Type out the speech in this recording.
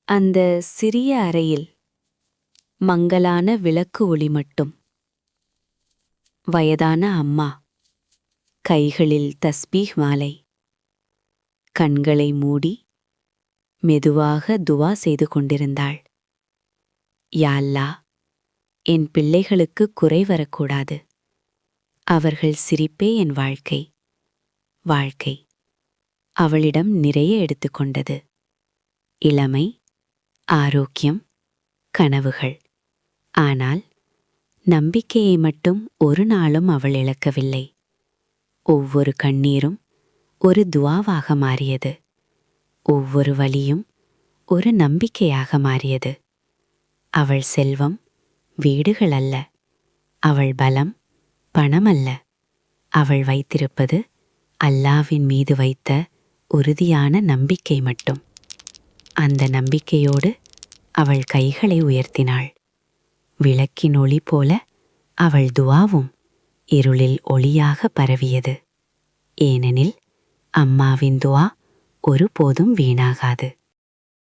அந்த சிறிய அறையில் மங்கலான விளக்கு ஒளி மட்டும். வயதான அம்மா, கைகளில் தஸ்பீஹ் மாலை, கண்களை மூடி மெதுவாக துவா செய்து கொண்டிருந்தாள். யா அல்லாஹ், என் பிள்ளைகளுக்கு குறை வரக்கூடாது. அவர்கள் சிரிப்பே என் வாழ்க்கை. வாழ்க்கை அவளிடம் நிறைய எடுத்துக்கொண்டது. இளமை, ஆரோக்கியம், கனவுகள். ஆனால் நம்பிக்கையை மட்டும் ஒரு நாளும் அவள் இழக்கவில்லை. ஒவ்வொரு கண்ணீரும் ஒரு துவாவாக மாறியது. ஒவ்வொரு வலியும் ஒரு நம்பிக்கையாக மாறியது. அவள் செல்வம் வீடுகள் அல்ல, அவள் பலம் பணம் அல்ல. அவள் வைத்திருப்பது அல்லாஹ்வின் மீது வைத்த உறுதியான நம்பிக்கை மட்டும். அந்த நம்பிக்கையோடு அவள் கைகளை உயர்த்தினாள். விளக்கின் ஒளி போல அவள் துவாவும் இருளில் ஒளியாக பரவியது. ஏனெனில் அம்மாவின் துவா ஒருபோதும் வீணாகாது.